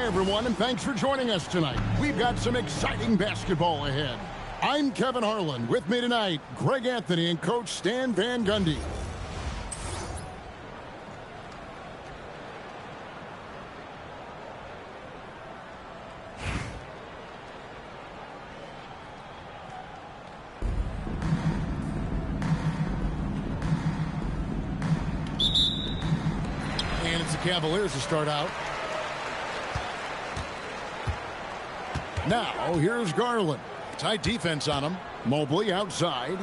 everyone, and thanks for joining us tonight. We've got some exciting basketball ahead. I'm Kevin Harlan. With me tonight, Greg Anthony and Coach Stan Van Gundy. And it's the Cavaliers to start out. Now, here's Garland. Tight defense on him. Mobley outside.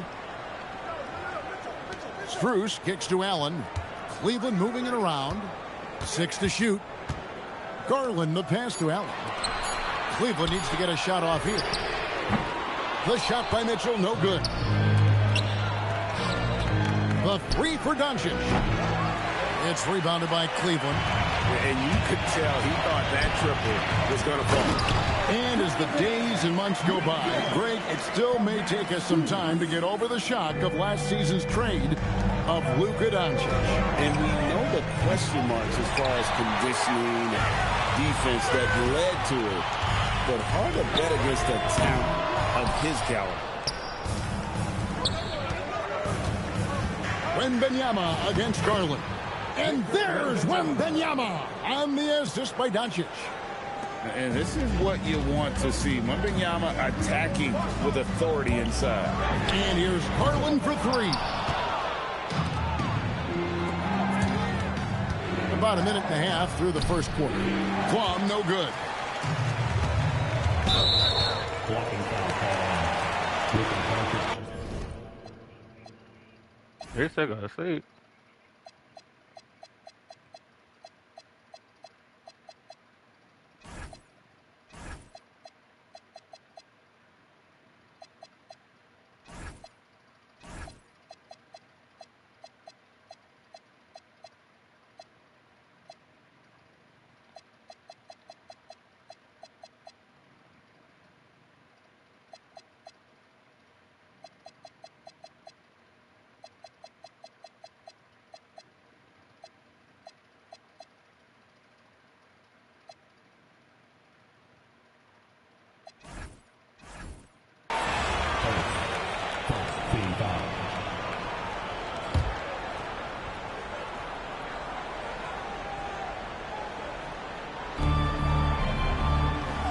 Strus kicks to Allen. Cleveland moving it around. 6 to shoot. Garland the pass to Allen. Cleveland needs to get a shot off here. The shot by Mitchell, no good. The three for Doncic. It's rebounded by Cleveland. And you could tell he thought that triple was going to fall. And as the days and months go by, Greg, it still may take us some time to get over the shock of last season's trade of Luka Doncic. And we know the question marks as far as conditioning and defense that led to it. But hard to bet against a talent of his caliber. Wembanyama against Garland. And there's Wembanyama on the assist by Doncic. And this is what you want to see. Wembanyama attacking with authority inside. And here's Garland for three. About a minute and a half through the first quarter. Plum, no good. Blocking foul call. They still gotta sleep.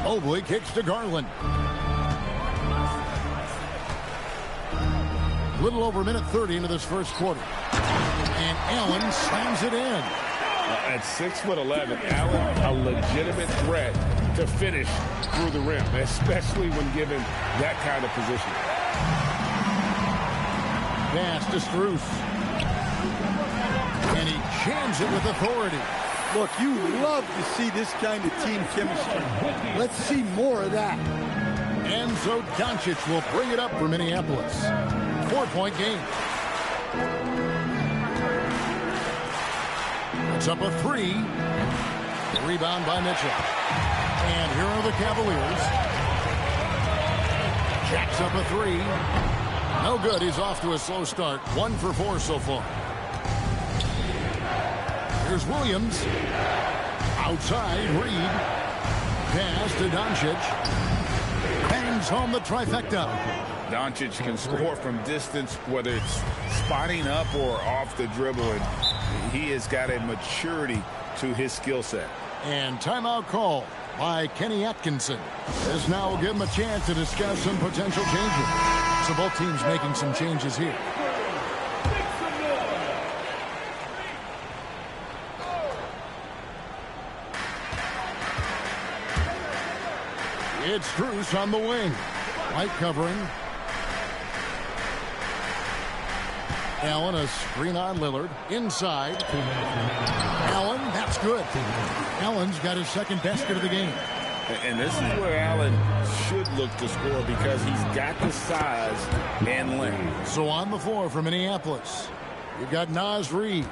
Mobley kicks to Garland. Little over a minute 30 into this first quarter. And Allen slams it in. At 6'11", Allen, a legitimate threat to finish through the rim, especially when given that kind of position. Pass to Strus. And he jams it with authority. Look, you love to see this kind of team chemistry. Let's see more of that. And so Doncic will bring it up for Minneapolis. 4-point game. It's up a three. Rebound by Mitchell. And here are the Cavaliers. Jacks up a three. No good. He's off to a slow start. 1 for 4 so far. Here's Williams. Outside, Reed. Pass to Doncic. Bangs home the trifecta. Doncic can score from distance, whether it's spotting up or off the dribble. And he has got a maturity to his skill set. And timeout call by Kenny Atkinson. This now will give him a chance to discuss some potential changes. So both teams making some changes here. It's Strus on the wing. White covering. Allen, a screen on Lillard. Inside. Allen, that's good. Allen's got his second basket of the game. And this is where Allen should look to score because he's got the size and length. So on the floor for Minneapolis, you've got Naz Reid.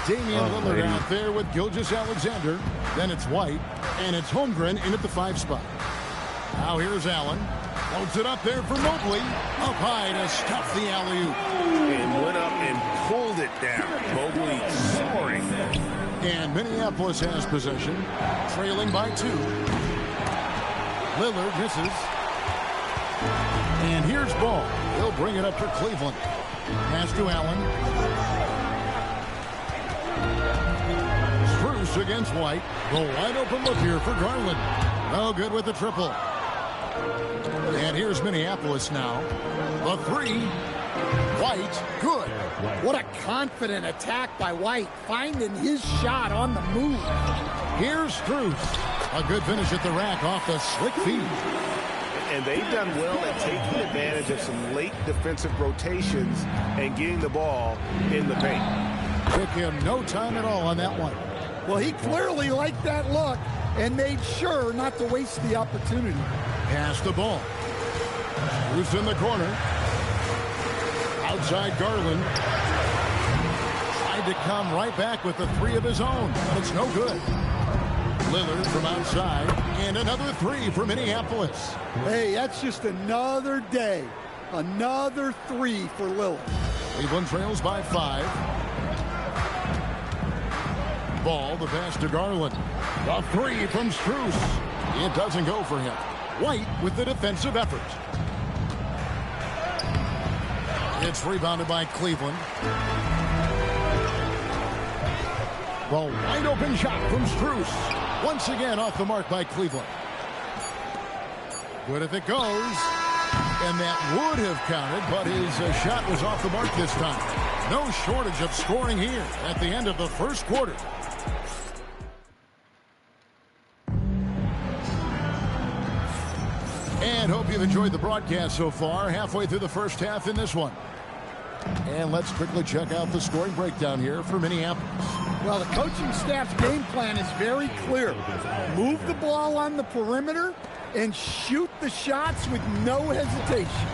Damian Lillard out there with Gilgeous-Alexander. Then it's White. And it's Holmgren in at the 5 spot. Now here's Allen. Floats it up there for Mobley. Up high to stuff the alley-oop. And went up and pulled it down. Mobley soaring. And Minneapolis has possession, trailing by 2. Lillard misses. And here's ball. He'll bring it up for Cleveland. Pass to Allen. Strus against White. The wide open look here for Garland. No good with the triple. And here's Minneapolis now. The 3. White, good. What a confident attack by White, finding his shot on the move. Here's Strus. A good finish at the rack off the slick feed. And they've done well at taking advantage of some late defensive rotations and getting the ball in the paint. Took him no time at all on that one. Well, he clearly liked that look and made sure not to waste the opportunity. Pass the ball. Who's in the corner? Outside Garland. Tried to come right back with the 3 of his own, but it's no good. Lillard from outside, and another 3 for Minneapolis. Hey, that's just another day. Another 3 for Lillard. Cleveland trails by 5. Ball, the pass to Garland. The 3 from Strus. It doesn't go for him. White with the defensive effort. It's rebounded by Cleveland. The wide open shot from Strus. Once again off the mark by Cleveland. Good if it goes. And that would have counted, but his shot was off the mark this time. No shortage of scoring here at the end of the first quarter. And hope you've enjoyed the broadcast so far. Halfway through the first half in this one. And let's quickly check out the scoring breakdown here for Minneapolis. Well, the coaching staff's game plan is very clear. Move the ball on the perimeter and shoot the shots with no hesitation.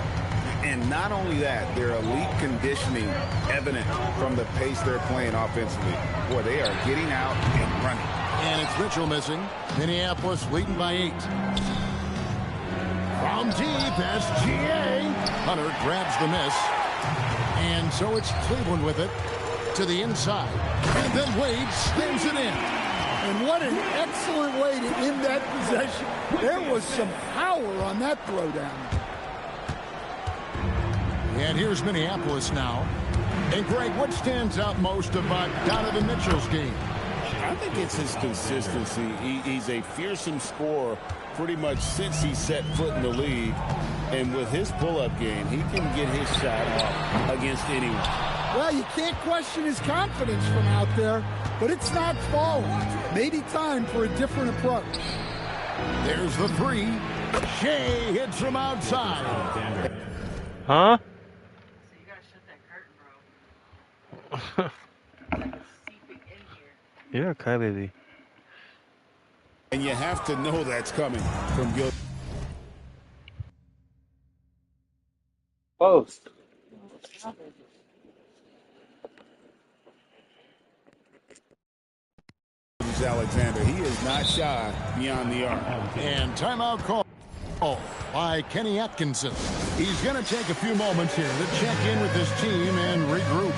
And not only that, their elite conditioning evident from the pace they're playing offensively. Boy, they are getting out and running. And it's Mitchell missing. Minneapolis leading by 8. From deep as GA. Hunter grabs the miss. And so it's Cleveland with it to the inside. And then Wade slams it in. And what an excellent way to end that possession. There was some power on that throwdown. And here's Minneapolis now. And Greg, what stands out most about Donovan Mitchell's game? I think it's his consistency. He's a fearsome scorer pretty much since he set foot in the league. And with his pull-up game, he can get his shot off against anyone. Well, you can't question his confidence from out there, but it's not falling. Maybe time for a different approach. There's the 3. Shea hits from outside. Huh? So you gotta shut that curtain, bro. It's seeping in here. You're a crybaby. And you have to know that's coming from Gil. Post. Alexander, he is not shy beyond the arc. And timeout call by Kenny Atkinson. He's going to take a few moments here to check in with his team and regroup.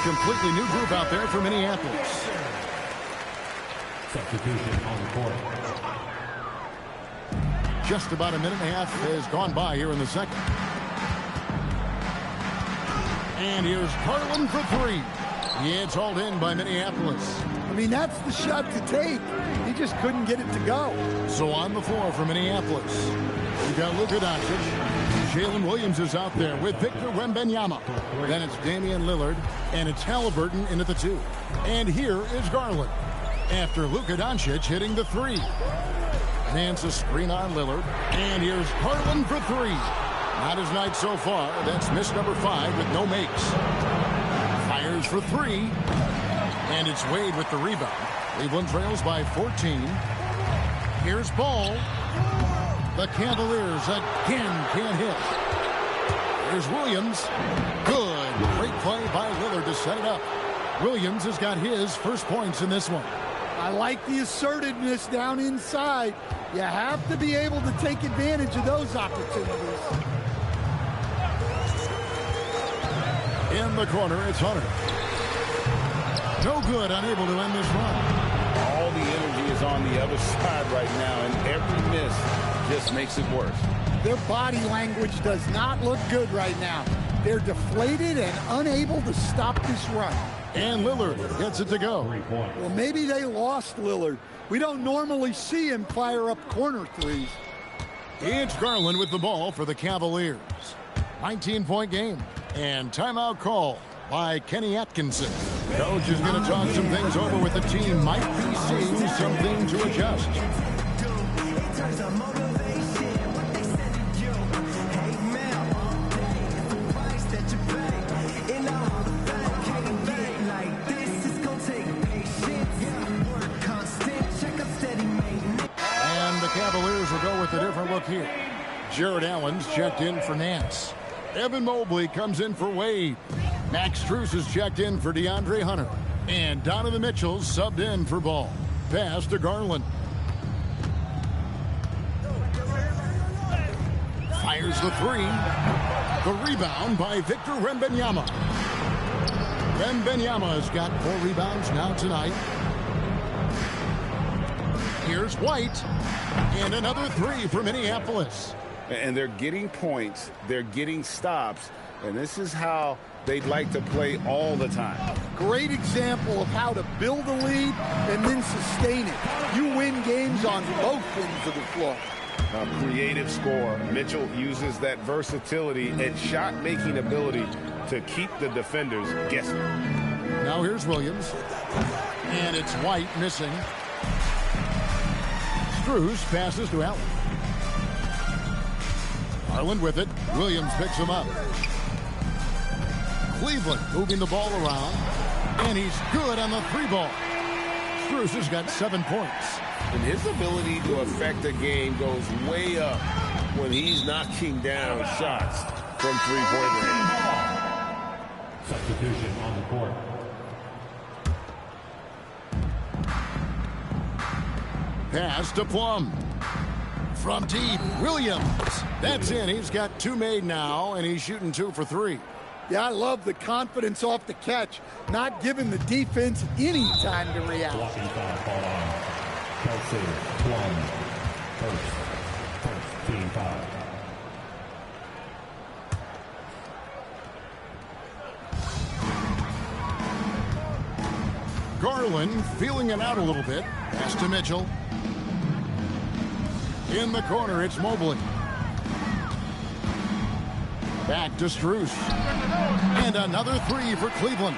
Completely new group out there for Minneapolis. Substitution on the court. Just about a minute and a half has gone by here in the second. And here's Garland for 3. Yeah, it's hauled in by Minneapolis. I mean, that's the shot to take. He just couldn't get it to go. So on the floor for Minneapolis, we've got Luka Doncic. Jalen Williams is out there with Victor Wembanyama. Then it's Damian Lillard, and it's Halliburton in at the 2. And here is Garland after Luka Doncic hitting the 3. Hands a screen on Lillard, and here's Garland for 3. Not his night so far. That's miss number 5 with no makes. Fires for 3, and it's Wade with the rebound. Cleveland trails by 14. Here's Ball. The Cavaliers again can't hit. Here's Williams. Good. Great play by Lillard to set it up. Williams has got his first points in this one. I like the assertiveness down inside. You have to be able to take advantage of those opportunities. In the corner, it's Hunter. No good, unable to end this run. All the energy is on the other side right now, and every miss just makes it worse. Their body language does not look good right now. They're deflated and unable to stop this run. And Lillard gets it to go. Well, maybe they lost Lillard. We don't normally see him fire up corner threes. It's Garland with the ball for the Cavaliers. 19-point game. And timeout call by Kenny Atkinson. Coach is going to talk some things over with the team. Might be seeing something to adjust. And the Cavaliers will go with a different look here. Jared Allen's checked in for Nance. Evan Mobley comes in for Wade. Max Strus is checked in for DeAndre Hunter. And Donovan Mitchell's subbed in for Ball. Pass to Garland. Fires the three. The rebound by Victor Wembanyama. Wembanyama has got 4 rebounds now tonight. Here's White. And another 3 for Minneapolis. And they're getting points. They're getting stops. And this is how they'd like to play all the time. Great example of how to build a lead and then sustain it. You win games on both ends of the floor. A creative score. Mitchell uses that versatility and shot-making ability to keep the defenders guessing. Now here's Williams. And it's White missing. Strus passes to Allen. Garland with it. Williams picks him up. Cleveland moving the ball around. And he's good on the 3-ball. Strus has got 7 points. And his ability to affect a game goes way up when he's knocking down shots from three-point range. Substitution on the court. Pass to Plum. From deep, Williams. That's in. He's got 2 made now, and he's shooting 2 for 3. Yeah, I love the confidence off the catch, not giving the defense any time to react. Blocking foul called on. Kelsey, Plum, first team foul. Garland feeling it out a little bit. Pass to Mitchell. In the corner, it's Mobley. Back to Strus. And another 3 for Cleveland.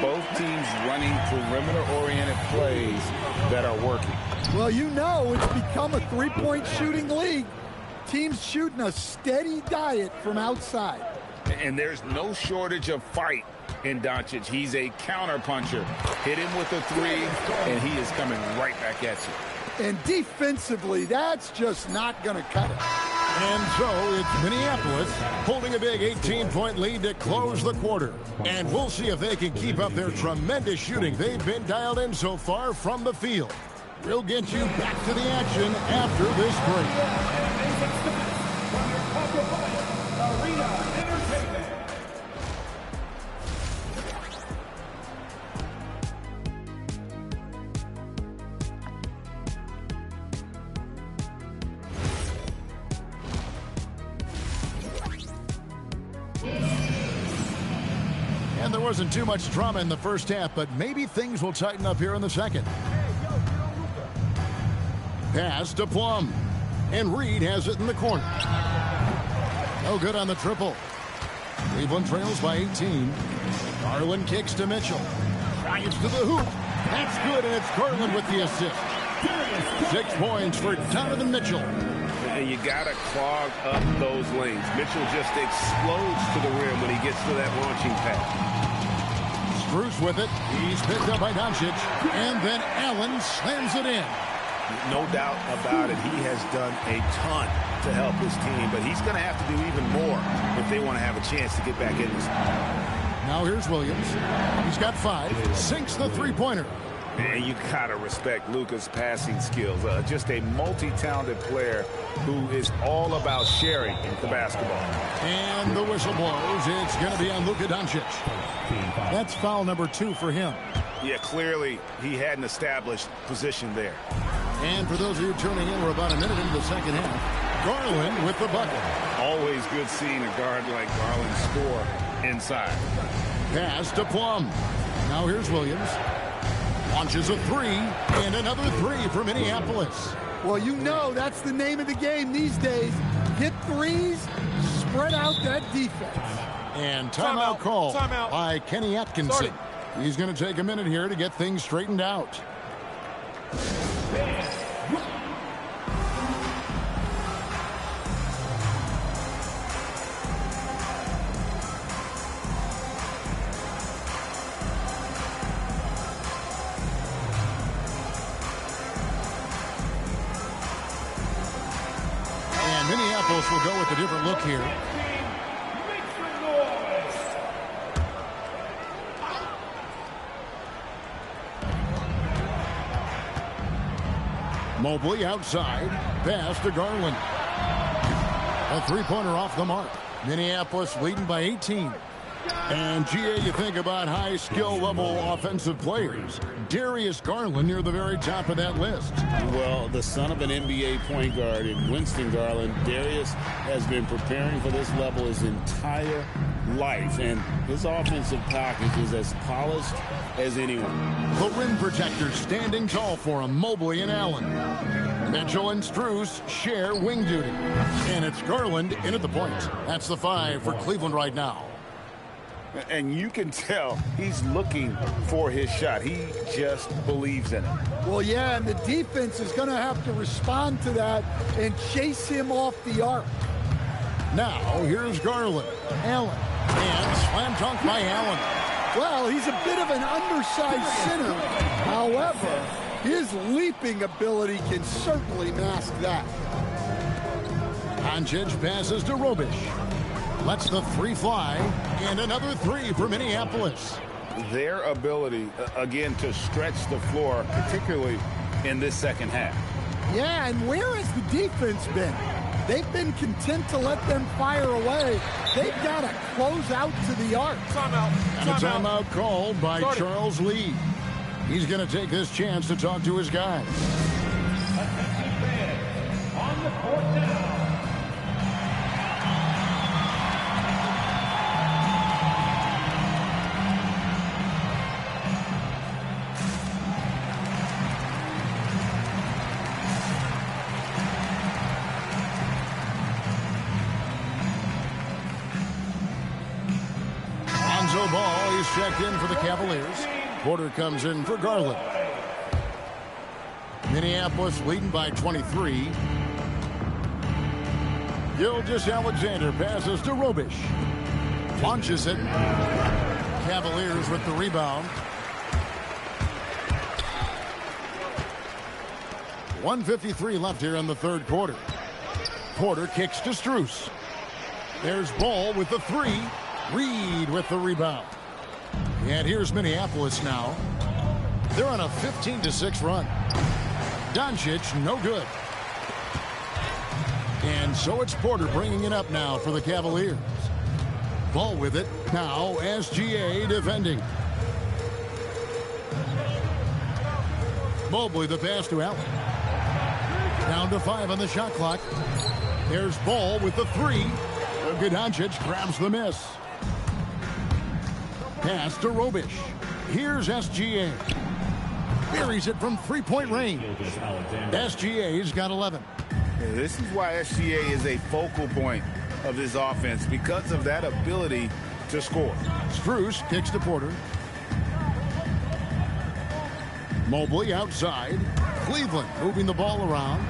Both teams running perimeter-oriented plays that are working. Well, you know it's become a 3-point shooting league. Teams shooting a steady diet from outside. And there's no shortage of fight in Doncic. He's a counter-puncher. Hit him with a 3, and he is coming right back at you. And defensively, that's just not going to cut it. And so it's Minneapolis holding a big 18-point lead to close the quarter. And we'll see if they can keep up their tremendous shooting they've been dialed in so far from the field. We'll get you back to the action after this break. And there wasn't too much drama in the first half, but maybe things will tighten up here in the second. Pass to Plum. And Reed has it in the corner. No good on the triple. Cleveland trails by 18. Garland kicks to Mitchell. Drives to the hoop. That's good, and it's Garland with the assist. 6 points for Donovan Mitchell. And you got to clog up those lanes. Mitchell just explodes to the rim when he gets to that launching pad. Strus with it. He's picked up by Doncic. And then Allen slams it in. No doubt about it. He has done a ton to help his team, but he's going to have to do even more if they want to have a chance to get back in this. Now here's Williams. He's got 5. Sinks the three-pointer. Man, you got to respect Luka's passing skills. Just a multi-talented player who is all about sharing the basketball. And the whistle blows. It's going to be on Luka Doncic. That's foul number 2 for him. Yeah, clearly he had an established position there. And for those of you tuning in, we're about a minute into the second half. Garland with the bucket. Always good seeing a guard like Garland score inside. Pass to Plum. Now here's Williams. Launches a 3, and another 3 for Minneapolis. Well, you know that's the name of the game these days. Hit threes, spread out that defense. And timeout call by Kenny Atkinson. He's going to take a minute here to get things straightened out. And Minneapolis will go with a different look here. Mobley outside. Pass to Garland. A three-pointer off the mark. Minneapolis leading by 18. And, GA, you think about high skill level offensive players. Darius Garland near the very top of that list. Well, the son of an NBA point guard in Winston Garland, Darius has been preparing for this level his entire life. And his offensive package is as polished as anyone. The rim protectors standing tall for him, Mobley and Allen. Mitchell and Strus share wing duty. And it's Garland in at the point. That's the 5 for Cleveland right now. And you can tell he's looking for his shot. He just believes in it. Well, yeah, and the defense is going to have to respond to that and chase him off the arc. Now, here's Garland. Allen. And slam dunk by Allen. Well, he's a bit of an undersized center. However, his leaping ability can certainly mask that. Doncic passes to Robish. Lets the 3 fly, and another 3 for Minneapolis. Their ability, again, to stretch the floor, particularly in this second half. Yeah, and where has the defense been? They've been content to let them fire away. They've got to close out to the arc. And a timeout called by Charles Lee. He's going to take this chance to talk to his guys. On the court now. Ball, he's checked in for the Cavaliers. Porter comes in for Garland. Minneapolis leading by 23. Gilgeous-Alexander passes to Robish. Launches it. Cavaliers with the rebound. 1:53 left here in the third quarter. Porter kicks to Strus. There's Ball with the 3. Reed with the rebound. And here's Minneapolis now. They're on a 15-6 run. Doncic, no good. And so it's Porter bringing it up now for the Cavaliers. Ball with it. Now SGA defending. Mobley the pass to Allen. Down to 5 on the shot clock. There's Ball with the 3. Doncic grabs the miss. Pass to Robish. Here's SGA. Buries it from three-point range. SGA's got 11. This is why SGA is a focal point of this offense, because of that ability to score. Strus kicks to Porter. Mobley outside. Cleveland moving the ball around.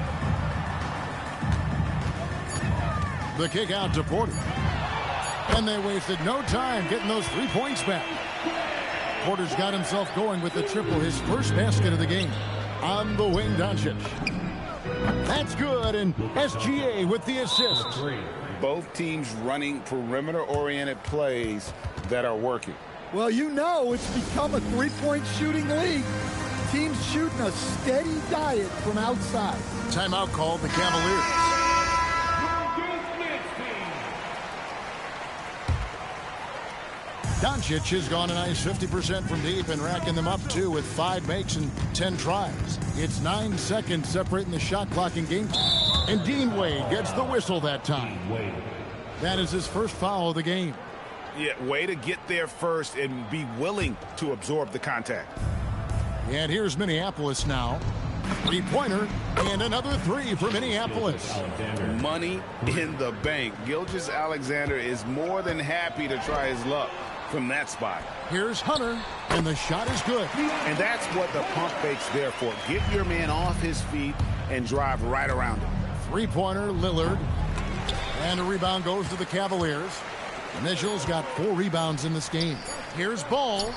The kick out to Porter. And they wasted no time getting those 3 points back. Porter's got himself going with the triple, his first basket of the game. On the wing, Doncic. That's good, and SGA with the assist. Both teams running perimeter-oriented plays that are working. Well, you know it's become a three-point shooting league. Teams shooting a steady diet from outside. Timeout called the Cavaliers. Doncic has gone a nice 50% from deep and racking them up, too, with 5 makes and 10 tries. It's 9 seconds separating the shot clock in game. And Dean Wade gets the whistle that time. That is his first foul of the game. Yeah, way to get there first and be willing to absorb the contact. And here's Minneapolis now. Three-pointer and another 3 for Minneapolis. Money in the bank. Gilgeous-Alexander is more than happy to try his luck from that spot. Here's Hunter, and the shot is good. And that's what the pump fake's there for. Get your man off his feet and drive right around him. Three-pointer, Lillard. And a rebound goes to the Cavaliers. Mitchell's got 4 rebounds in this game. Here's Ball.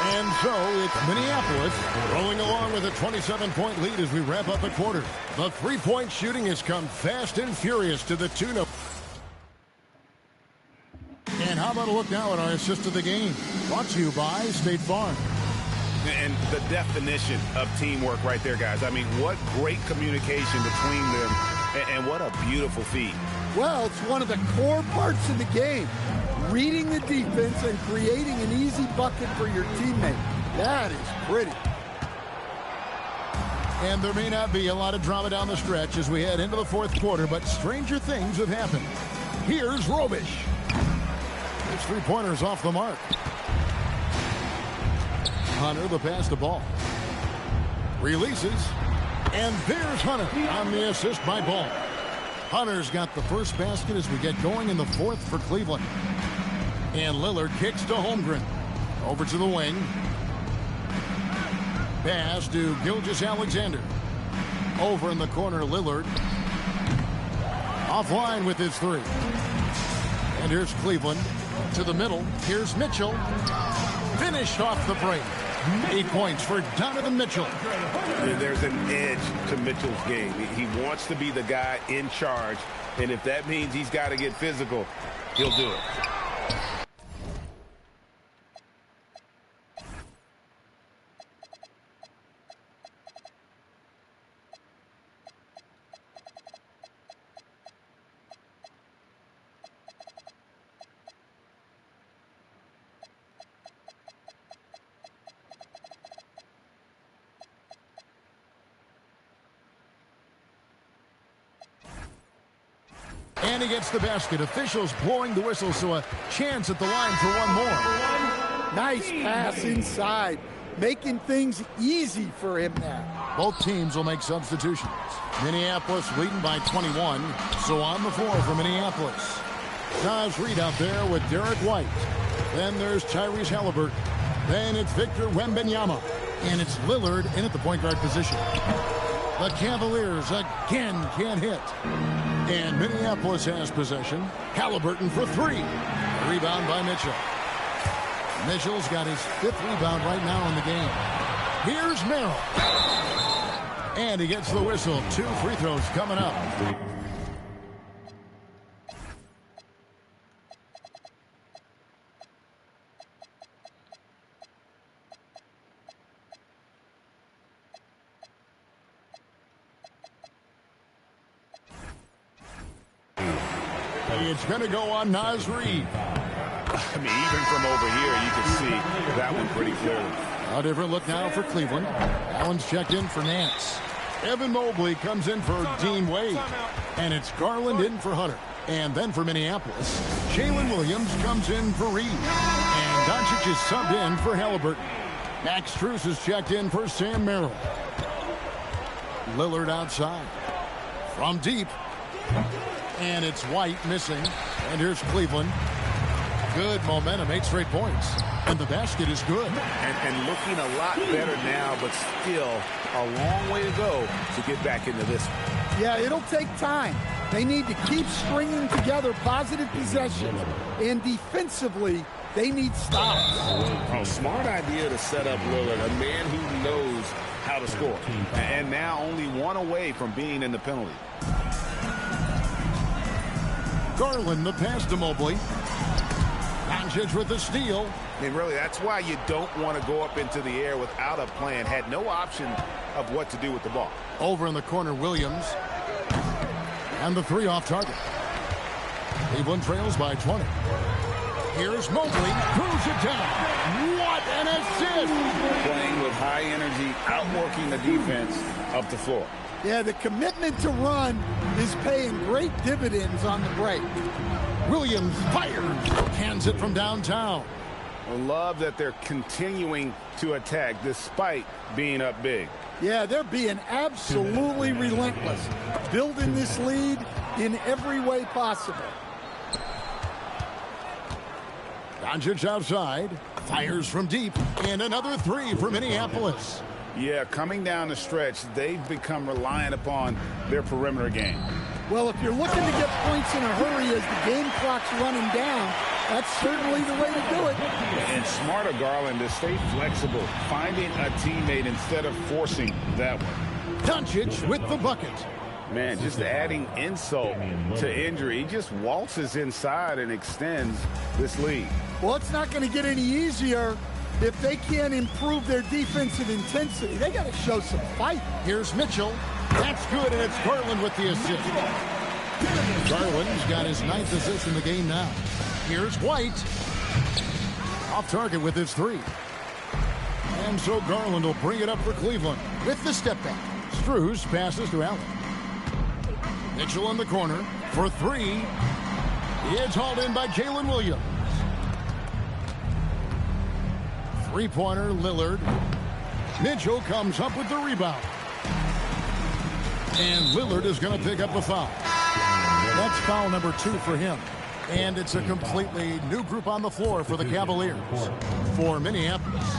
And so it's Minneapolis rolling along with a 27-point lead as we wrap up the quarter. The three-point shooting has come fast and furious to the tune of... And how about a look now at our assist of the game? Brought to you by State Farm. And the definition of teamwork right there, guys. I mean, what great communication between them, and what a beautiful feed. Well, it's one of the core parts of the game. Reading the defense and creating an easy bucket for your teammate. That is pretty. And there may not be a lot of drama down the stretch as we head into the fourth quarter, but stranger things have happened. Here's Robish. His three-pointer's off the mark. Hunter, the pass to Ball. Releases. And there's Hunter on the assist by Ball. Hunter's got the first basket as we get going in the fourth for Cleveland. And Lillard kicks to Holmgren. Over to the wing. Pass to Gilgeous-Alexander. Over in the corner, Lillard. Offline with his 3. And here's Cleveland. To the middle. Here's Mitchell. Finished off the break. 8 points for Donovan Mitchell. There's an edge to Mitchell's game. He wants to be the guy in charge. And if that means he's got to get physical, he'll do it. And he gets the basket. Officials blowing the whistle, so a chance at the line for one more. Nice pass inside, making things easy for him now. Both teams will make substitutions. Minneapolis leading by 21, so on the floor for Minneapolis. Naz Reid out there with Derek White. Then there's Tyrese Halliburton. Then it's Victor Wembanyama. And it's Lillard in at the point guard position. The Cavaliers again can't hit. And Minneapolis has possession. Halliburton for 3. Rebound by Mitchell. Mitchell's got his 5th rebound right now in the game. Here's Merrill. And he gets the whistle. 2 free throws coming up. It's going to go on Naz Reid. I mean, even from over here, you can see that one pretty clearly. A different look now for Cleveland. Allen's checked in for Nance. Evan Mobley comes in for Dean Wade. And it's Garland in for Hunter. And then for Minneapolis, Jalen Williams comes in for Reed. And Doncic is subbed in for Halliburton. Max Strus is checked in for Sam Merrill. Lillard outside. From deep. And it's White missing. And here's Cleveland. Good momentum, 8 straight points. And the basket is good. And looking a lot better now, but still a long way to go to get back into this one. Yeah, it'll take time. They need to keep stringing together positive possessions. And defensively, They need stops. Oh, smart idea to set up Lillard, a man who knows how to score. And now only one away from being in the penalty. Garland, the pass to Mobley. Doncic with the steal. I mean, really, that's why you don't want to go up into the air without a plan. Had no option of what to do with the ball. Over in the corner, Williams. And the three off target. Cleveland trails by 20. Here's Mobley. Throws it down. What an assist! Playing with high energy, outworking the defense up the floor. Yeah, the commitment to run is paying great dividends on the break. Williams fires. Hands it from downtown. I love that they're continuing to attack despite being up big. Yeah, they're being absolutely relentless. Building this lead in every way possible. Doncic outside. Fires from deep. And another three for Minneapolis. Yeah, coming down the stretch, they've become reliant upon their perimeter game. Well, if you're looking to get points in a hurry as the game clock's running down, that's certainly the way to do it. And smarter Garland to stay flexible, finding a teammate instead of forcing that one. Doncic with the bucket. Man, just adding insult to injury. He just waltzes inside and extends this lead. Well, it's not going to get any easier if they can't improve their defensive intensity. They got to show some fight. Here's Mitchell. That's good, and it's Garland with the assist. Garland's got his 9th assist in the game now. Here's White. Off target with his three. And so Garland will bring it up for Cleveland with the step back. Strus passes to Allen. Mitchell in the corner for three. It's hauled in by Jalen Williams. Three-pointer, Lillard. Mitchell comes up with the rebound. And Lillard is going to pick up a foul. That's foul number 2 for him. And it's a completely new group on the floor for the Cavaliers. For Minneapolis.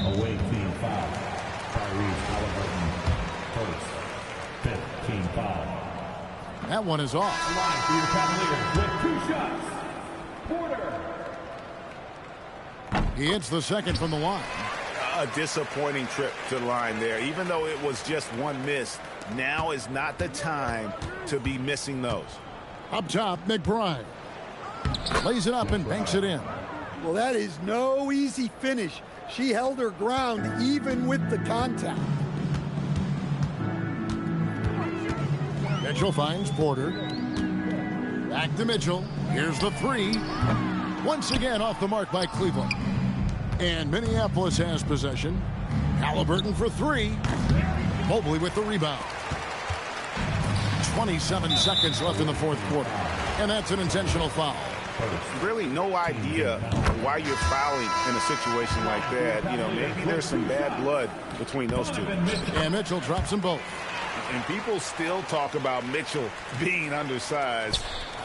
Away team foul. Tyrese Halliburton. First. 5th team foul. That one is off. The Cavaliers with 2 shots. Porter. He hits the second from the line. A disappointing trip to the line there. Even though it was just one miss, now is not the time to be missing those. Up top, McBride. Lays it up and banks it in. Well, that is no easy finish. She held her ground even with the contact. Mitchell finds Porter. Back to Mitchell. Here's the three. Once again off the mark by Cleveland. And Minneapolis has possession. Halliburton for three. Mobley with the rebound. 27 seconds left in the fourth quarter. And that's an intentional foul. Really no idea why you're fouling in a situation like that. You know, maybe there's some bad blood between those two. And Mitchell drops them both. And people still talk about Mitchell being undersized.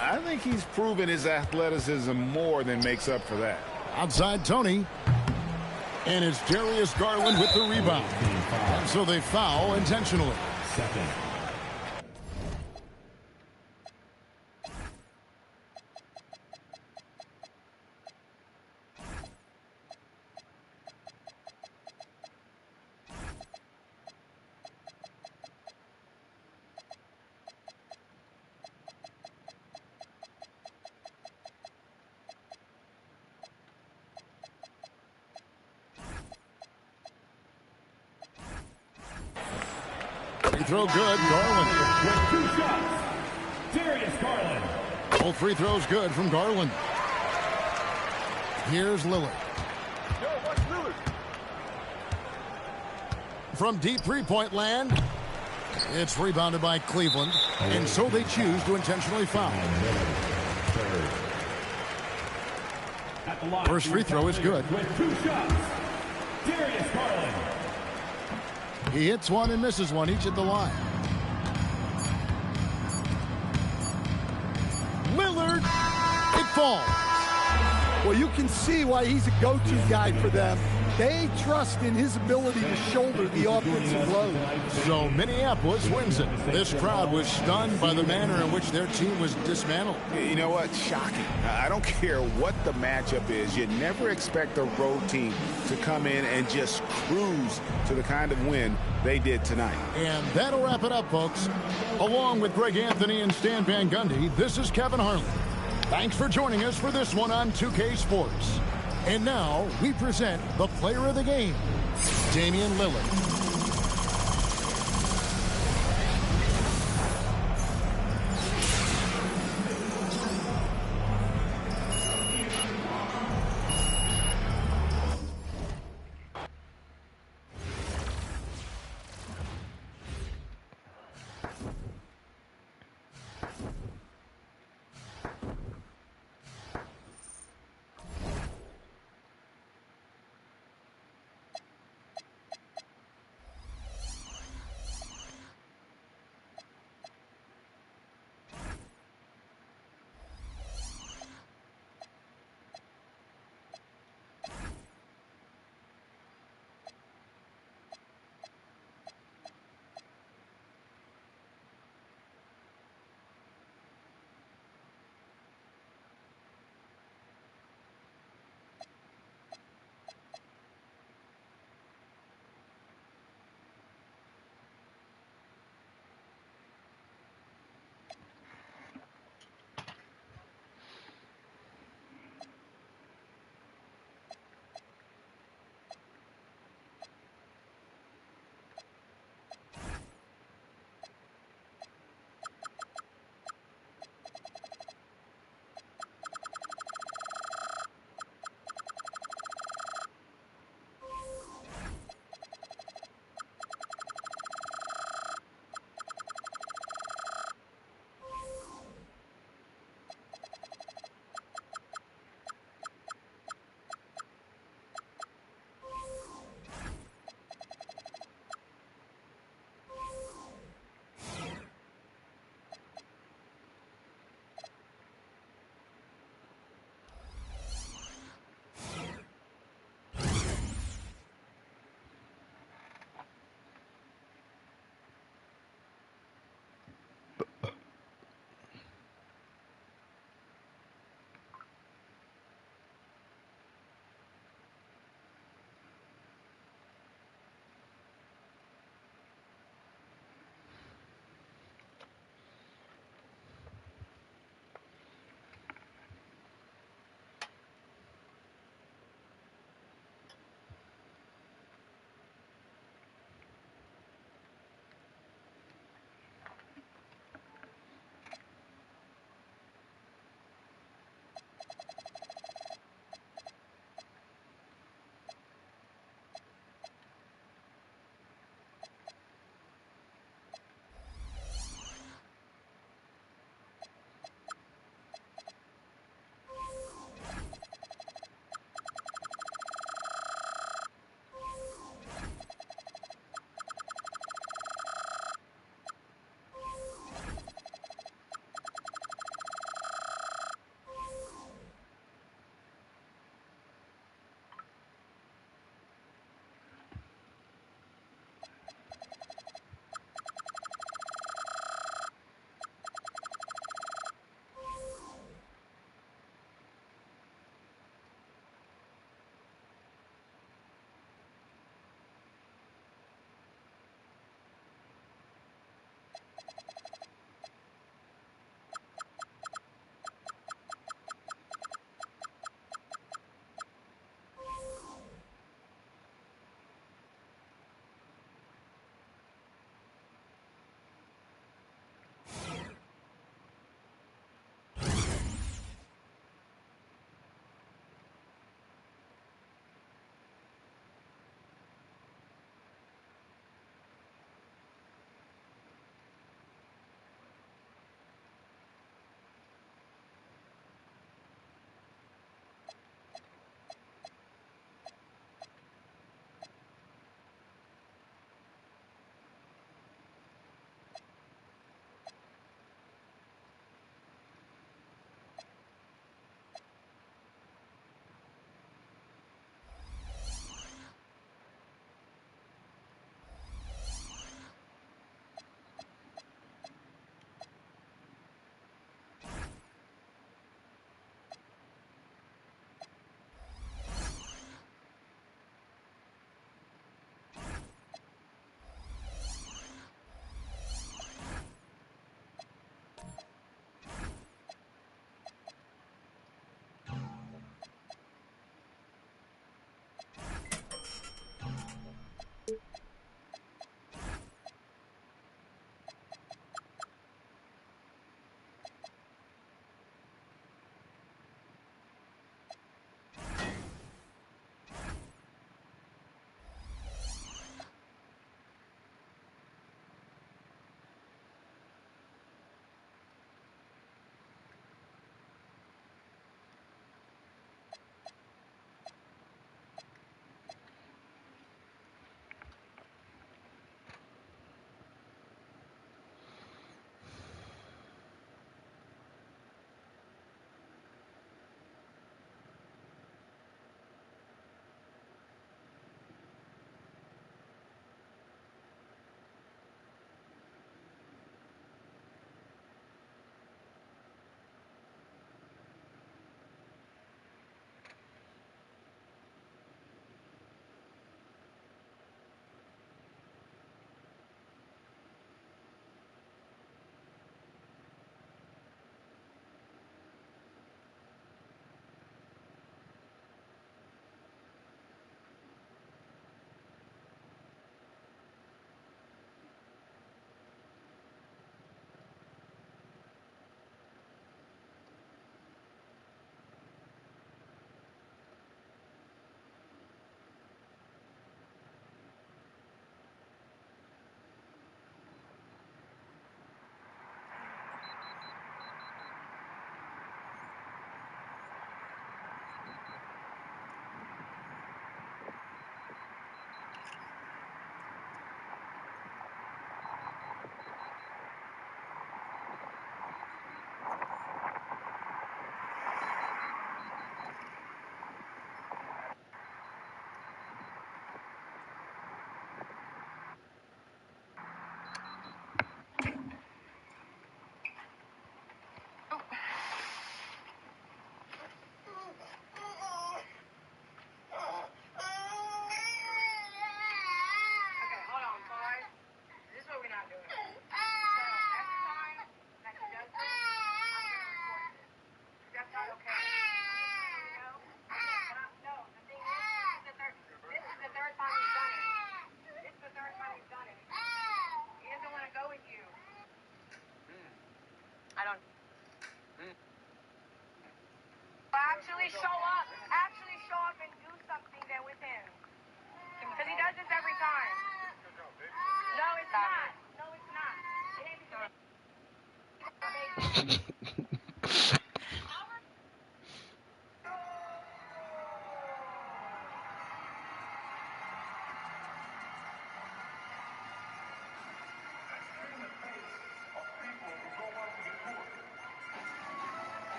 I think he's proven his athleticism more than makes up for that. Outside Tony. And it's Darius Garland with the rebound. And so they foul intentionally. Second. Free throw good. Garland. With 2 shots. Darius Garland. Both free throws good from Garland. Here's Lillard. From deep three-point land. It's rebounded by Cleveland. And so they choose to intentionally foul. First free throw is good. With 2 shots. Darius Garland. He hits one and misses one, each at the line. Lillard, it falls. Well, you can see why he's a go-to guy for them. They trust in his ability to shoulder the offensive load. So Minneapolis wins it. This crowd was stunned by the manner in which their team was dismantled. You know what? Shocking. I don't care what the matchup is. You never expect a road team to come in and just cruise to the kind of win they did tonight. And that'll wrap it up, folks. Along with Greg Anthony and Stan Van Gundy, this is Kevin Harlan. Thanks for joining us for this one on 2K Sports. And now we present the player of the game, Damian Lillard.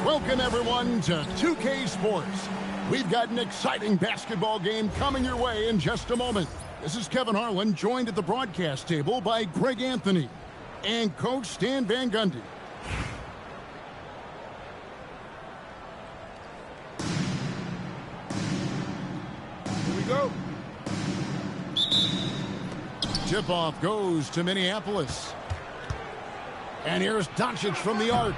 Welcome, everyone, to 2K Sports. We've got an exciting basketball game coming your way in just a moment. This is Kevin Harlan, joined at the broadcast table by Greg Anthony and Coach Stan Van Gundy. Here we go. Tip-off goes to Minneapolis. And here's Doncic from the arc.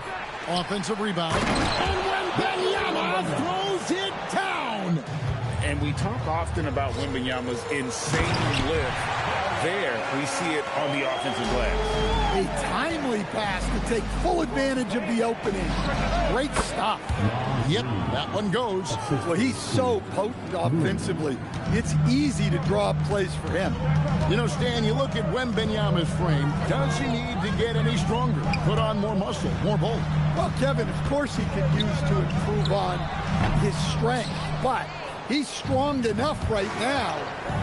Offensive rebound. And Wembanyama throws it down. And we talk often about Wembanyama's insane lift. There, we see it on the offensive glass. A timely pass to take full advantage of the opening. Great stop. Yep, that one goes. Well, he's so potent offensively. It's easy to draw up plays for him. You know, Stan, you look at Wembanyama's frame. Does he need to get any stronger? Put on more muscle, more bulk? Well, Kevin, of course he could use to improve on his strength, but he's strong enough right now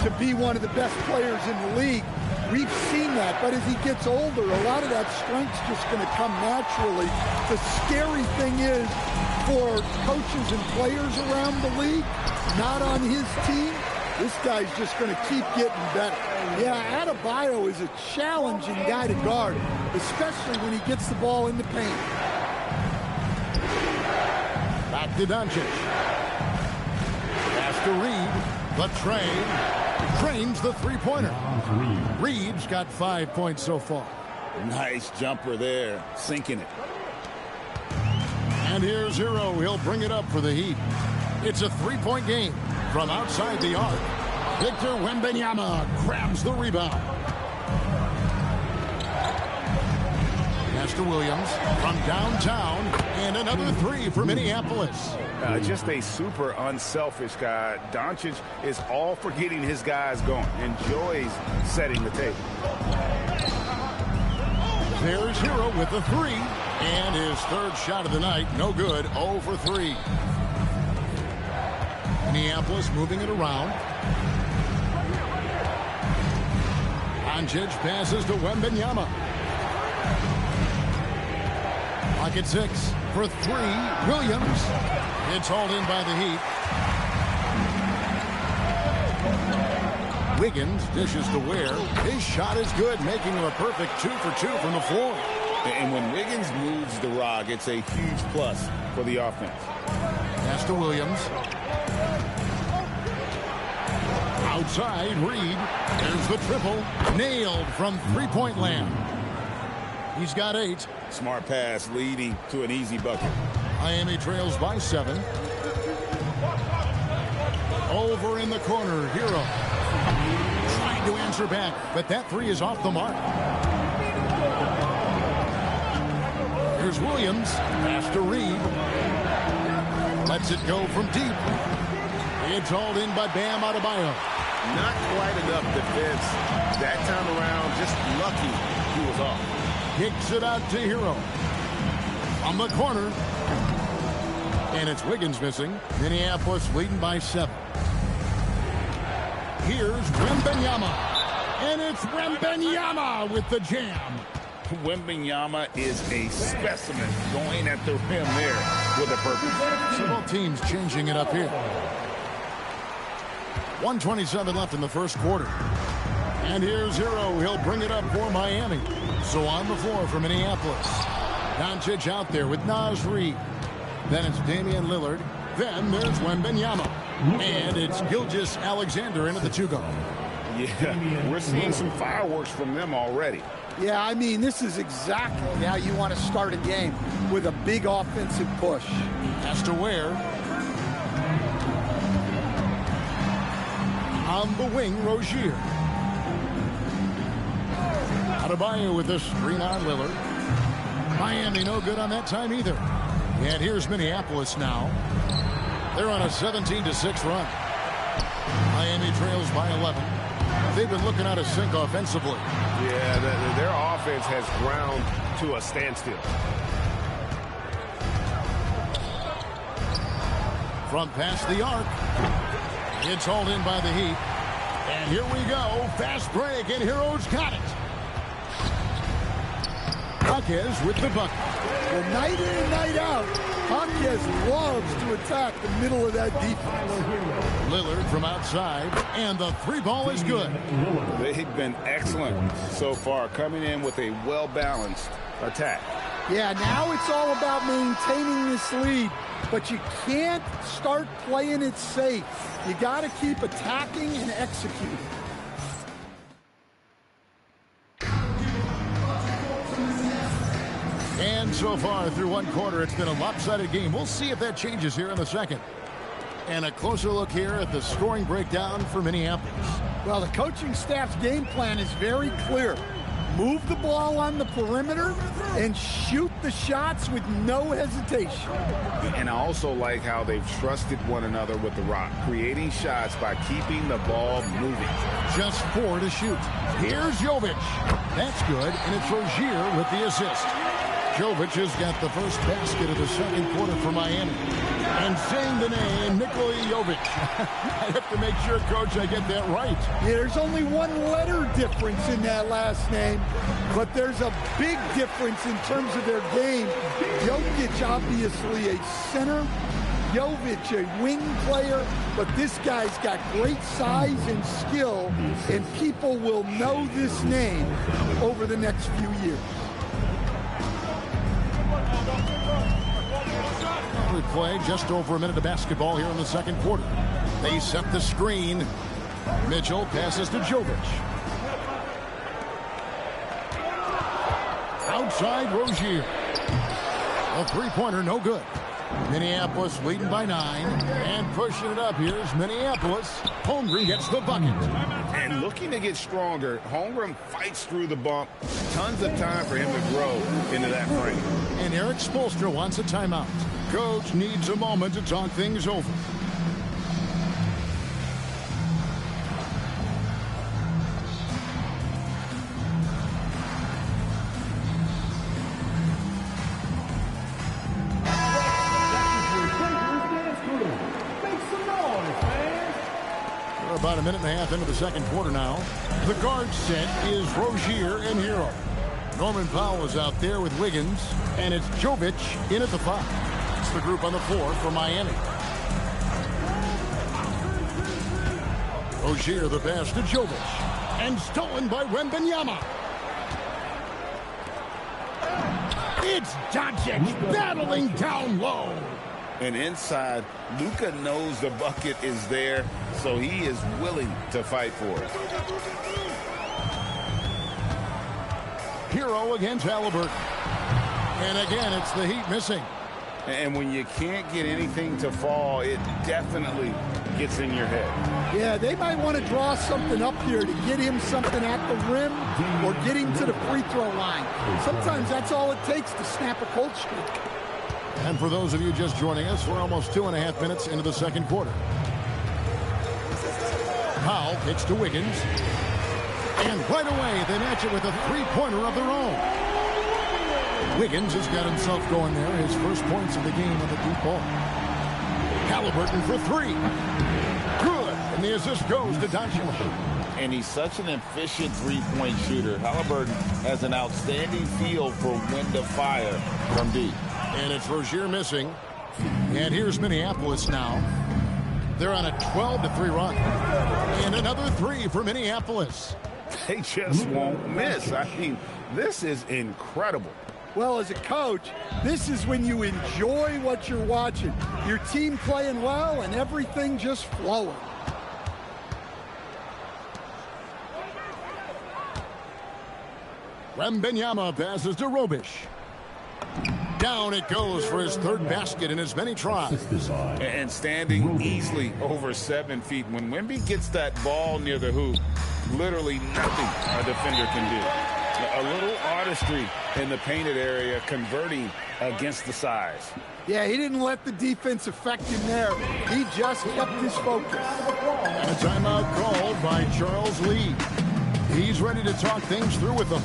to be one of the best players in the league. We've seen that, but as he gets older, a lot of that strength's just going to come naturally. The scary thing is for coaches and players around the league, not on his team, this guy's just going to keep getting better. Yeah, Adebayo is a challenging guy to guard, especially when he gets the ball in the paint. Back to Doncic. Pass to Reed. The train. Trains the three-pointer. Reed's got 5 points so far. Nice jumper there, sinking it. And here's Hero. He'll bring it up for the Heat. It's a three-point game from outside the arc. Victor Wembanyama grabs the rebound. Pass to Williams from downtown, and another three for Minneapolis. Just a super unselfish guy. Doncic is all for getting his guys going. Enjoys setting the table. There's Hero with the three, and his third shot of the night, no good, 0 for 3. Minneapolis moving it around. Doncic passes to Wembanyama. Pocket 6 for 3. Williams. It's hauled in by the Heat. Wiggins dishes to Ware. His shot is good, making him a perfect 2 for 2 from the floor. And when Wiggins moves the rock, it's a huge plus for the offense. Pass to Williams. Outside, Reed. There's the triple. Nailed from three-point land. He's got 8. Smart pass leading to an easy bucket. Miami trails by 7. Over in the corner, Hero. Trying to answer back, but that three is off the mark. Here's Williams. Pass to Reed. Lets it go from deep. It's hauled in by Bam Adebayo. Not quite enough defense that time around. Just lucky he was off. Kicks it out to Hero. On the corner. And it's Wiggins missing. Minneapolis leading by 7. Here's Wembanyama. And it's Wembanyama with the jam. Wembanyama is a specimen going at the rim there with a purpose. So both teams changing it up here. 1:27 left in the first quarter. And here's Hero. He'll bring it up for Miami. So on the floor for Minneapolis. Doncic out there with Naz Reid. Then it's Damian Lillard. Then there's Wembanyama. And it's Gilgeous-Alexander into the 2-guard. Yeah, we're seeing some fireworks from them already. Yeah, I mean, this is exactly how you want to start a game, with a big offensive push. Has to Ware. On the wing, Rozier. Adebayo with the screen on Lillard. Miami no good on that time either. And here's Minneapolis now. They're on a 17-6 run. Miami trails by 11. They've been looking out of sync offensively. Yeah, their offense has ground to a standstill. From past the arc. It's hauled in by the Heat. And here we go. Fast break, and Hero's got it. Marquez with the bucket. Well, night in and night out, Hopkins loves to attack the middle of that defense. Lillard from outside, and the three ball is good. They've been excellent so far, coming in with a well-balanced attack. Yeah, now it's all about maintaining this lead, but you can't start playing it safe. You got to keep attacking and executing. And so far through one quarter, it's been a lopsided game. We'll see if that changes here in the second. And a closer look here at the scoring breakdown for Minneapolis. Well, the coaching staff's game plan is very clear. Move the ball on the perimeter and shoot the shots with no hesitation. And I also like how they've trusted one another with the rock, creating shots by keeping the ball moving. Just 4 to shoot. Here's Jovic. That's good, and it's Rozier with the assist. Jovic has got the first basket of the second quarter for Miami. And saying the name, Nikola Jovic. I have to make sure, Coach, I get that right. Yeah, there's only one letter difference in that last name, but there's a big difference in terms of their game. Jokic, obviously a center. Jovic, a wing player, but this guy's got great size and skill, and people will know this name over the next few years. We play just over a minute of basketball here in the second quarter. They set the screen. Mitchell passes to Jovic. Outside Rozier. A three-pointer, no good. Minneapolis leading by 9 and pushing it up. Here's Minneapolis. Holmgren gets the bucket. And looking to get stronger, Holmgren fights through the bump. Tons of time for him to grow into that frame. And Eric Spoelstra wants a timeout. Coach needs a moment to talk things over. We're about a minute and a half into the second quarter now. The guard set is Rozier and Hero. Norman Powell is out there with Wiggins, and it's Jovic in at the 5. It's the group on the floor for Miami. Rozier the pass to Jovic, and stolen by Wembanyama. It's Doncic battling down low. And inside, Luka knows the bucket is there, so he is willing to fight for it. Hero against Halliburton. And again, it's the Heat missing. And when you can't get anything to fall, it definitely gets in your head. Yeah, they might want to draw something up here to get him something at the rim or get him to the free throw line. Sometimes that's all it takes to snap a cold streak. And for those of you just joining us, we're almost 2.5 minutes into the second quarter. Powell kicks to Wiggins. And right away, they match it with a three-pointer of their own. Wiggins has got himself going there. His first points of the game on the deep ball. Halliburton for 3. Good. And the assist goes to Doncic. And he's such an efficient three-point shooter. Halliburton has an outstanding feel for when to fire from deep. And it's Rozier missing. And here's Minneapolis now. They're on a 12-3 run. And another 3 for Minneapolis. They just won't miss. I mean, this is incredible. Well, as a coach, this is when you enjoy what you're watching. Your team playing well and everything just flowing. Wembanyama passes to Robish. Down it goes for his third basket in as many tries. And standing easily over 7 feet. When Wemby gets that ball near the hoop, literally nothing a defender can do. A little artistry in the painted area, converting against the size. Yeah, he didn't let the defense affect him there. He just kept his focus. And a timeout called by Charles Lee. He's ready to talk things through with them.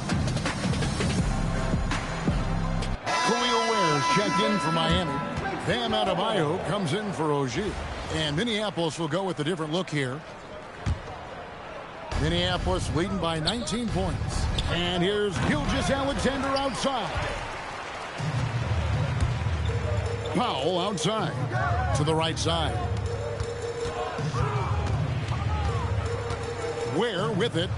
Khalil Ware's checked in for Miami. Bam Adebayo comes in for Rozier. And Minneapolis will go with a different look here. Minneapolis leading by 19 points. And here's Gilgeous-Alexander outside. Powell outside to the right side. Ware with it.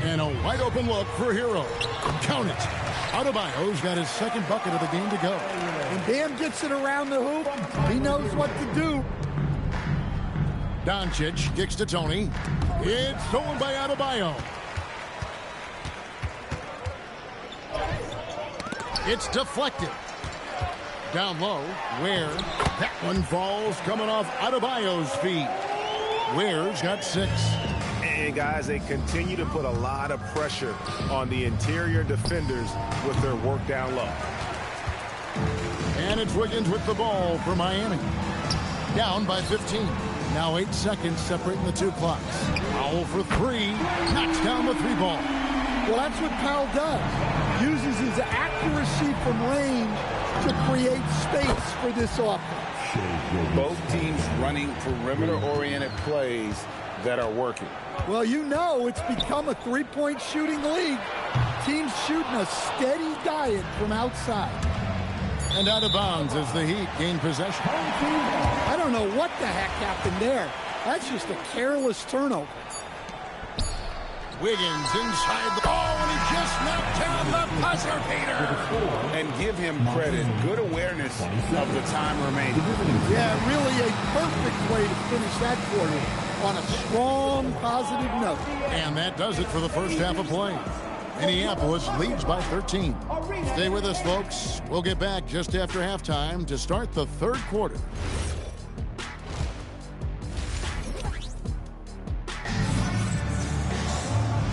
And a wide open look for Hero. Count it. Adebayo's got his second bucket of the game to go. When Bam gets it around the hoop, he knows what to do. Doncic kicks to Tony. It's stolen by Adebayo. It's deflected. Down low, Ware. That one falls coming off Adebayo's feet. Ware's got 6. And guys, they continue to put a lot of pressure on the interior defenders with their work down low. And it's Wiggins with the ball for Miami. Down by 15. Now 8 seconds separating the two clocks. Powell for 3. Knocks down the 3-ball. Well, that's what Powell does. Uses his accuracy from range to create space for this offense. Both teams running perimeter-oriented plays that are working. Well, you know it's become a three-point shooting league. Teams shooting a steady diet from outside. And out of bounds as the Heat gain possession. I don't know what the heck happened there. That's just a careless turnover. Wiggins inside the ball, and he just knocked down the buzzer beater. And give him credit. Good awareness of the time remaining. Yeah, really a perfect way to finish that quarter on a strong, positive note. And that does it for the first half of play. Minneapolis leads by 13. Stay with us, folks. We'll get back just after halftime to start the third quarter.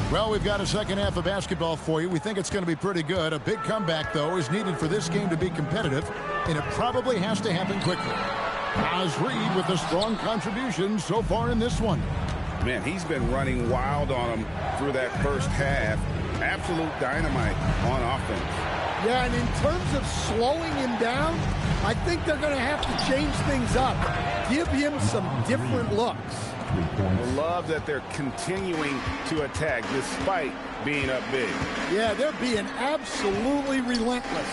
Well, we've got a second half of basketball for you. We think it's going to be pretty good. A big comeback, though, is needed for this game to be competitive, and it probably has to happen quickly. Naz Reid with a strong contribution so far in this one. Man, he's been running wild on him through that first half. Absolute dynamite on offense. Yeah, and in terms of slowing him down, I think they're going to have to change things up. Give him some different looks. I love that they're continuing to attack despite being up big. Yeah, they're being absolutely relentless.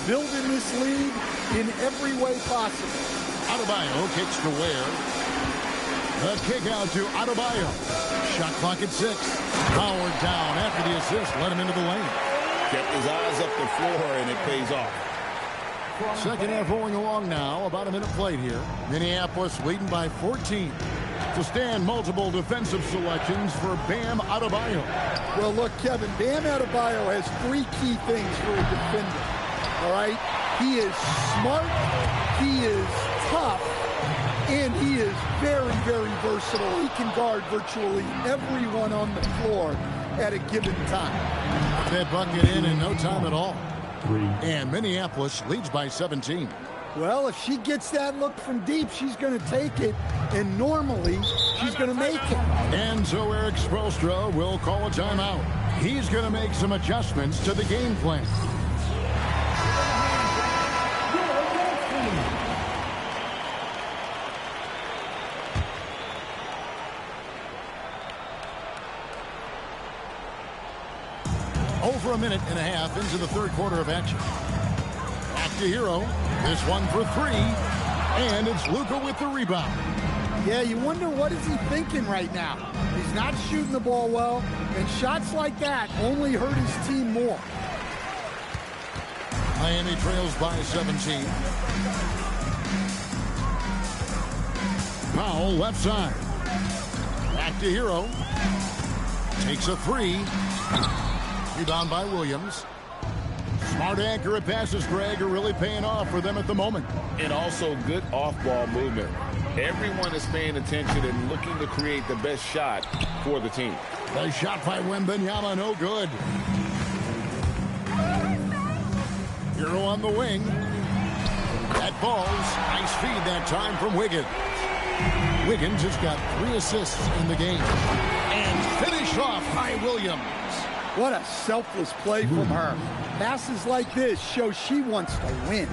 Building this lead in every way possible. Adebayo kicks to Ware. The kick out to Adebayo. Shot clock at 6. Howard down after the assist. Let him into the lane. Kept his eyes up the floor, and it pays off. Second half rolling along now. About a minute played here. Minneapolis leading by 14. To stand, multiple defensive selections for Bam Adebayo. Well, look, Kevin, Bam Adebayo has 3 key things for a defender. All right? He is smart, he is tough, and he is very, very versatile. He can guard virtually everyone on the floor at a given time. That bucket in no time at all. 3. And Minneapolis leads by 17. Well, if she gets that look from deep, she's going to take it, and normally she's going to make it. And so Eric Spoelstra will call a timeout. He's going to make some adjustments to the game plan. Over a minute and a half into the third quarter of action. Back to Hero. This one for 3. And it's Luka with the rebound. Yeah, you wonder what is he thinking right now. He's not shooting the ball well, and shots like that only hurt his team more. Miami trails by 17. Powell left side. Back to Hero. Takes a 3. Rebound by Williams. Smart, accurate passes, Greg, are really paying off for them at the moment. And also good off-ball movement. Everyone is paying attention and looking to create the best shot for the team. Nice shot by Wembanyama, no good. Hero on the wing. That ball's nice feed that time from Wiggins. Wiggins has got 3 assists in the game. And finished off by Williams. What a selfless play from her. Passes like this show she wants to win.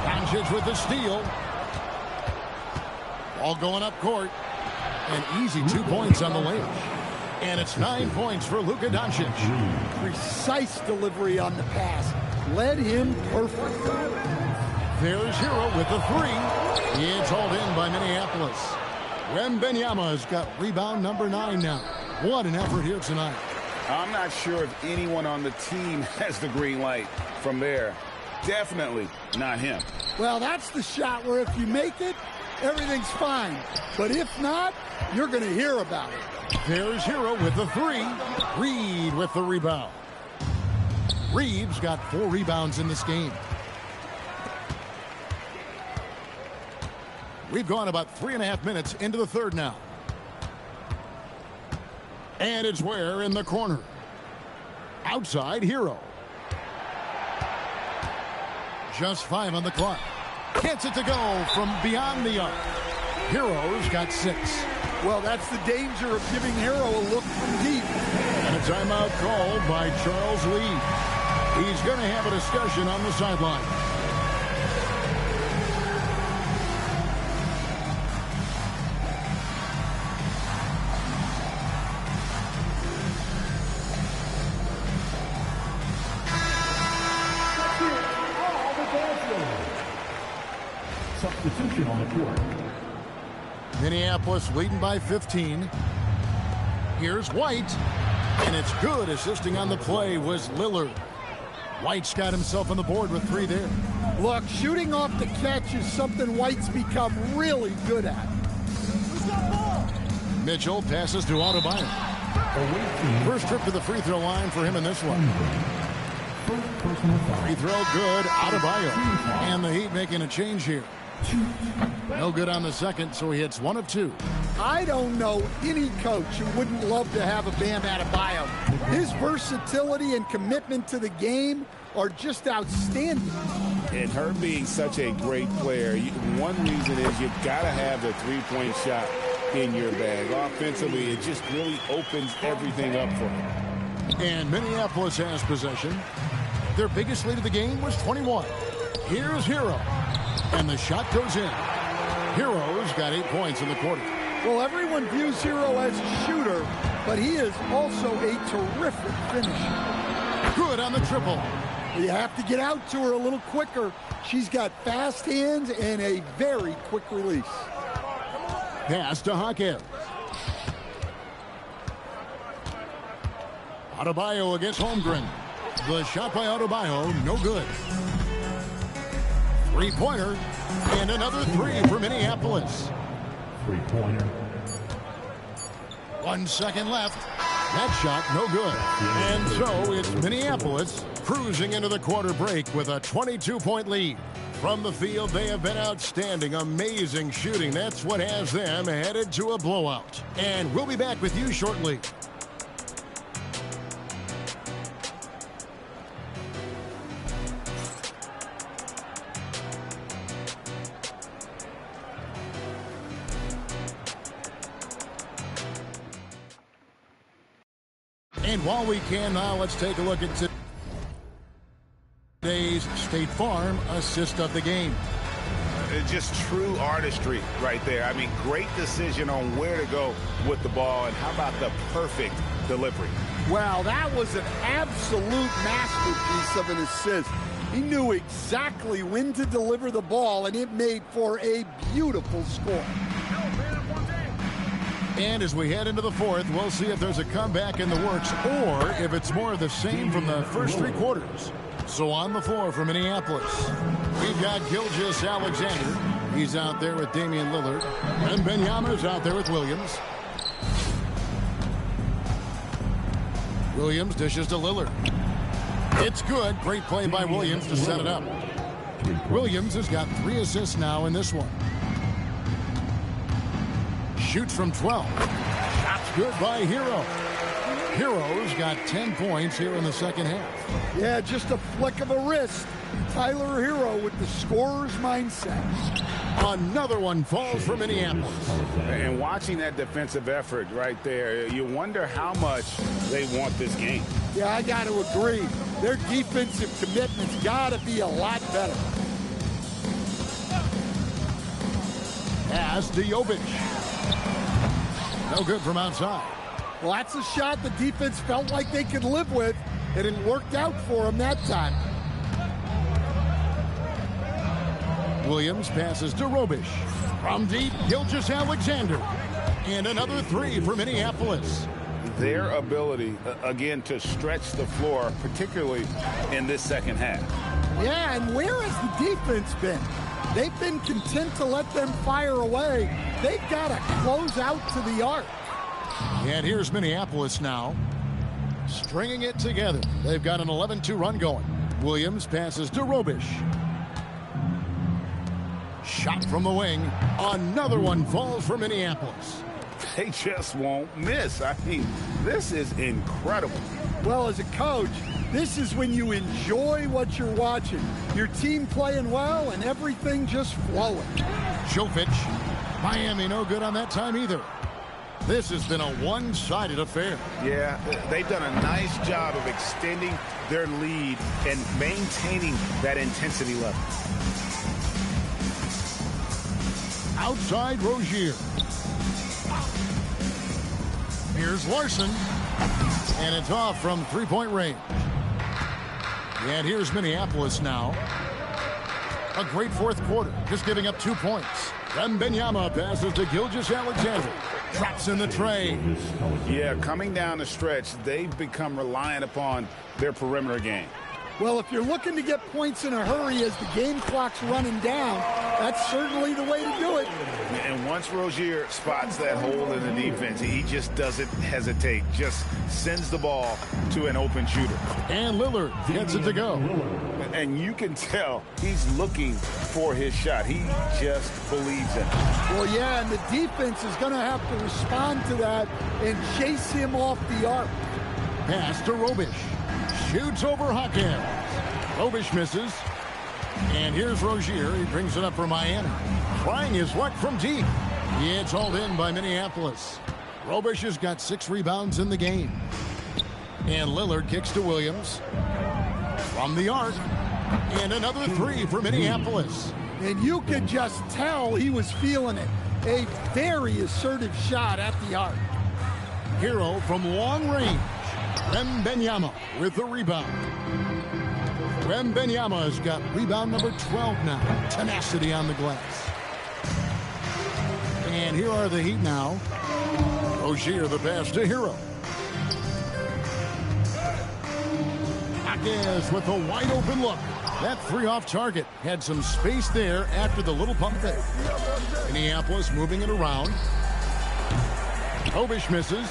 Doncic with the steal. Ball going up court. And easy 2 points on the layup. And it's 9 points for Luka Doncic. Precise delivery on the pass. Led him perfect. There's Hero with the three. It's hauled in by Minneapolis. Wembanyama's got rebound number 9 now. What an effort here tonight. I'm not sure if anyone on the team has the green light from there. Definitely not him. Well, that's the shot where if you make it, everything's fine. But if not, you're going to hear about it. There's Hero with the three. Reed with the rebound. Reed's got 4 rebounds in this game. We've gone about 3.5 minutes into the third now. And it's Ware in the corner. Outside, Hero. Just 5 on the clock. Gets it to go from beyond the arc. Hero's got 6. Well, that's the danger of giving Hero a look from deep. And a timeout called by Charles Lee. He's going to have a discussion on the sideline. Substitution on the court. Minneapolis leading by 15. Here's White. And it's good. Assisting on the play was Lillard. White's got himself on the board with 3 there. Look, shooting off the catch is something White's become really good at. Mitchell passes to Adebayo. First trip to the free throw line for him in this one. Free throw good. Adebayo. And the Heat making a change here. No good on the second, so he hits 1 of 2. I don't know any coach who wouldn't love to have a Bam Adebayo. His versatility and commitment to the game are just outstanding. And her being such a great player, one reason is you've got to have the three-point shot in your bag. Offensively, it just really opens everything up for her. And Minneapolis has possession. Their biggest lead of the game was 21. Here's Hero. And the shot goes in. Hero's got 8 points in the quarter. Well, everyone views Hero as a shooter, but he is also a terrific finisher. Good on the triple. You have to get out to her a little quicker. She's got fast hands and a very quick release. Pass to Hawkins. Adebayo against Holmgren. The shot by Adebayo, no good. Three-pointer, and another 3 for Minneapolis. Three-pointer. 1 second left. That shot, no good. And so it's Minneapolis cruising into the quarter break with a 22-point lead. From the field, they have been outstanding, amazing shooting. That's what has them headed to a blowout. And we'll be back with you shortly. And while we can now, let's take a look at today's State Farm assist of the game. Just true artistry right there. I mean, great decision on where to go with the ball, and how about the perfect delivery? Wow, that was an absolute masterpiece of an assist. He knew exactly when to deliver the ball, and it made for a beautiful score. And as we head into the fourth, we'll see if there's a comeback in the works or if it's more of the same from the first 3 quarters. So on the floor for Minneapolis, we've got Gilgeous-Alexander. He's out there with Damian Lillard. And Wembanyama's out there with Williams. Williams dishes to Lillard. It's good. Great play by Williams to set it up. Williams has got 3 assists now in this one. Shoots from 12. That's good by Hero. Hero's got 10 points here in the second half. Yeah, just a flick of a wrist. Tyler Hero with the scorer's mindset. Another one falls for Minneapolis. And watching that defensive effort right there, you wonder how much they want this game. Yeah, I got to agree. Their defensive commitment's got to be a lot better. Pass to Jovic. No good from outside. Well, that's a shot the defense felt like they could live with, and it worked out for them that time. Williams passes to Robish. From deep, Gilgeous-Alexander. And another three for Minneapolis. Their ability, again, to stretch the floor, particularly in this second half. Yeah, and where has the defense been? They've been content to let them fire away. They've got to close out to the arc. And here's Minneapolis now, stringing it together. They've got an 11-2 run going. Williams passes to Robish. Shot from the wing. Another one falls for Minneapolis. They just won't miss. I mean, this is incredible. Well, as a coach, this is when you enjoy what you're watching. Your team playing well and everything just flowing. Jovic. Miami no good on that time either. This has been a one-sided affair. Yeah, they've done a nice job of extending their lead and maintaining that intensity level. Outside Rozier. Here's Larson. And it's off from three-point range. And here's Minneapolis now. A great fourth quarter, just giving up 2 points. Wembanyama passes to Gilgeous-Alexander. Drops in the tray. Yeah, coming down the stretch, they've become reliant upon their perimeter game. Well, if you're looking to get points in a hurry as the game clock's running down, that's certainly the way to do it. And once Rozier spots that hole in the defense, he just doesn't hesitate. Just sends the ball to an open shooter. And Lillard gets it to go. And you can tell he's looking for his shot. He just believes in it. Well, yeah, and the defense is going to have to respond to that and chase him off the arc. Pass to Robish. Shoots over Hawkins. Robish misses. And here's Rozier. He brings it up for Miami. Trying his luck from deep. It's hauled in by Minneapolis. Robish has got 6 rebounds in the game. And Lillard kicks to Williams. From the arc. And another 3 for Minneapolis. And you could just tell he was feeling it. A very assertive shot at the arc. Hero from long range. Wembanyama with the rebound. Wembanyama has got rebound number 12 now. Tenacity on the glass. And here are the Heat now. Rozier the pass to Hero. Hawkins with a wide open look. That 3 off target. Had some space there after the little pump fake. Minneapolis moving it around. Robish misses.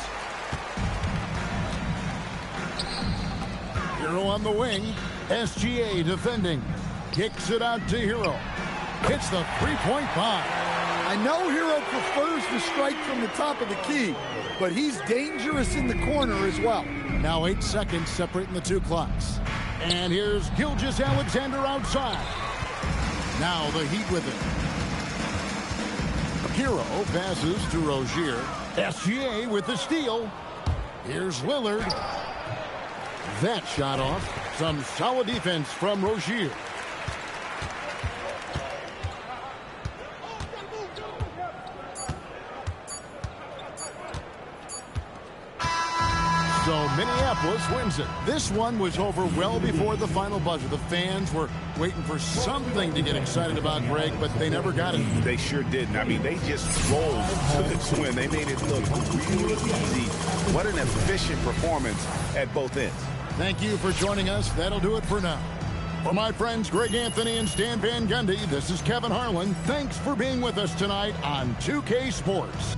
Hero on the wing. SGA defending. Kicks it out to Hero. Hits the three-point bomb. I know Hero prefers to strike from the top of the key, but he's dangerous in the corner as well. Now 8 seconds separating the 2 clocks. And here's Gilgeous-Alexander outside. Now the Heat with it. Hero passes to Rozier. SGA with the steal. Here's Lillard. That shot off. Some solid defense from Rozier. So Minneapolis wins it. This one was over well before the final buzzer. The fans were waiting for something to get excited about, Greg, but they never got it. They sure didn't. I mean, they just rolled to this win. They made it look really easy. What an efficient performance at both ends. Thank you for joining us. That'll do it for now. For my friends Greg Anthony and Stan Van Gundy, this is Kevin Harlan. Thanks for being with us tonight on 2K Sports.